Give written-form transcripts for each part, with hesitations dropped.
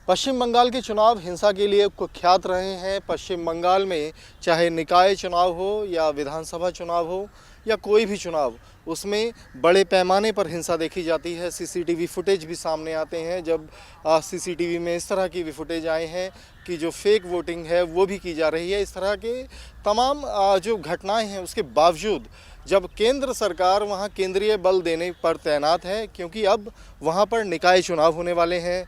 पश्चिम बंगाल के चुनाव हिंसा के लिए कुख्यात रहे हैं। पश्चिम बंगाल में चाहे निकाय चुनाव हो या विधानसभा चुनाव हो या कोई भी चुनाव, उसमें बड़े पैमाने पर हिंसा देखी जाती है। सीसीटीवी फुटेज भी सामने आते हैं। जब सीसीटीवी में इस तरह की भी फुटेज आए हैं कि जो फेक वोटिंग है वो भी की जा रही है। इस तरह के तमाम जो घटनाएं हैं उसके बावजूद जब केंद्र सरकार वहां केंद्रीय बल देने पर तैनात है, क्योंकि अब वहां पर निकाय चुनाव होने वाले हैं।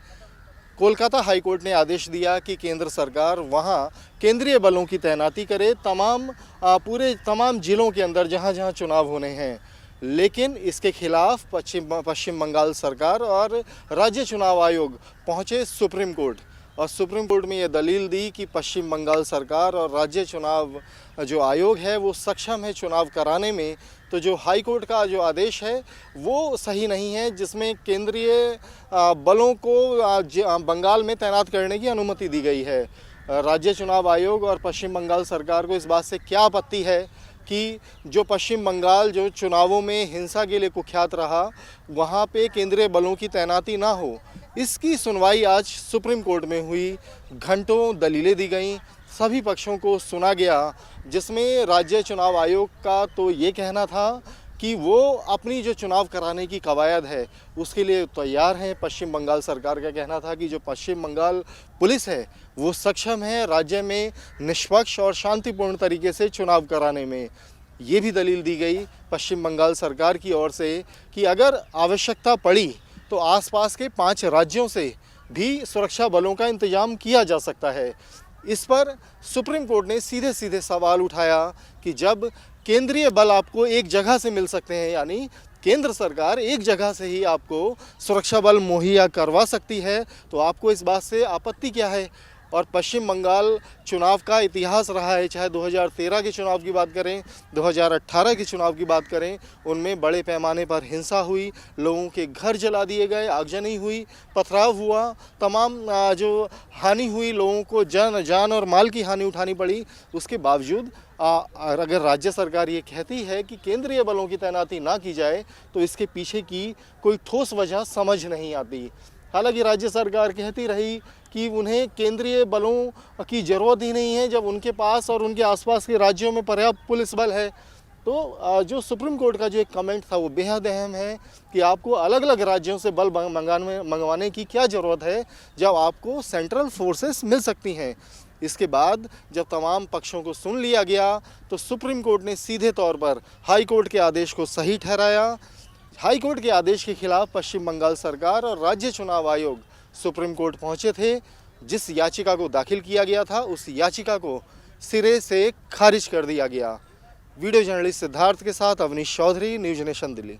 कोलकाता हाई कोर्ट ने आदेश दिया कि केंद्र सरकार वहां केंद्रीय बलों की तैनाती करे तमाम जिलों के अंदर जहां जहां चुनाव होने हैं। लेकिन इसके खिलाफ पश्चिम बंगाल सरकार और राज्य चुनाव आयोग पहुंचे सुप्रीम कोर्ट, और सुप्रीम कोर्ट में ये दलील दी कि पश्चिम बंगाल सरकार और राज्य चुनाव जो आयोग है वो सक्षम है चुनाव कराने में। तो जो हाई कोर्ट का जो आदेश है वो सही नहीं है, जिसमें केंद्रीय बलों को बंगाल में तैनात करने की अनुमति दी गई है। राज्य चुनाव आयोग और पश्चिम बंगाल सरकार को इस बात से क्या आपत्ति है कि जो पश्चिम बंगाल जो चुनावों में हिंसा के लिए कुख्यात रहा, वहाँ पे केंद्रीय बलों की तैनाती ना हो। इसकी सुनवाई आज सुप्रीम कोर्ट में हुई। घंटों दलीलें दी गईं, सभी पक्षों को सुना गया, जिसमें राज्य चुनाव आयोग का तो ये कहना था कि वो अपनी जो चुनाव कराने की कवायद है उसके लिए तैयार हैं। पश्चिम बंगाल सरकार का कहना था कि जो पश्चिम बंगाल पुलिस है वो सक्षम है राज्य में निष्पक्ष और शांतिपूर्ण तरीके से चुनाव कराने में। ये भी दलील दी गई पश्चिम बंगाल सरकार की ओर से कि अगर आवश्यकता पड़ी तो आसपास के 5 राज्यों से भी सुरक्षा बलों का इंतजाम किया जा सकता है। इस पर सुप्रीम कोर्ट ने सीधे सीधे सवाल उठाया कि जब केंद्रीय बल आपको एक जगह से मिल सकते हैं, यानी केंद्र सरकार एक जगह से ही आपको सुरक्षा बल मुहैया करवा सकती है, तो आपको इस बात से आपत्ति क्या है। और पश्चिम बंगाल चुनाव का इतिहास रहा है, चाहे 2013 के चुनाव की बात करें, 2018 के चुनाव की बात करें, उनमें बड़े पैमाने पर हिंसा हुई, लोगों के घर जला दिए गए, आगजनी हुई, पथराव हुआ, तमाम जो हानि हुई, लोगों को जान और माल की हानि उठानी पड़ी। उसके बावजूद अगर राज्य सरकार ये कहती है कि केंद्रीय बलों की तैनाती ना की जाए, तो इसके पीछे की कोई ठोस वजह समझ नहीं आती। हालांकि राज्य सरकार कहती रही कि उन्हें केंद्रीय बलों की ज़रूरत ही नहीं है, जब उनके पास और उनके आसपास के राज्यों में पर्याप्त पुलिस बल है। तो जो सुप्रीम कोर्ट का जो एक कमेंट था वो बेहद अहम है कि आपको अलग अलग राज्यों से बल मंगवाने की क्या ज़रूरत है जब आपको सेंट्रल फोर्सेस मिल सकती हैं। इसके बाद जब तमाम पक्षों को सुन लिया गया तो सुप्रीम कोर्ट ने सीधे तौर पर हाई कोर्ट के आदेश को सही ठहराया। हाई कोर्ट के आदेश के खिलाफ पश्चिम बंगाल सरकार और राज्य चुनाव आयोग सुप्रीम कोर्ट पहुंचे थे। जिस याचिका को दाखिल किया गया था उस याचिका को सिरे से खारिज कर दिया गया। वीडियो जर्नलिस्ट सिद्धार्थ के साथ अवनीश चौधरी, न्यूज़ नेशन दिल्ली।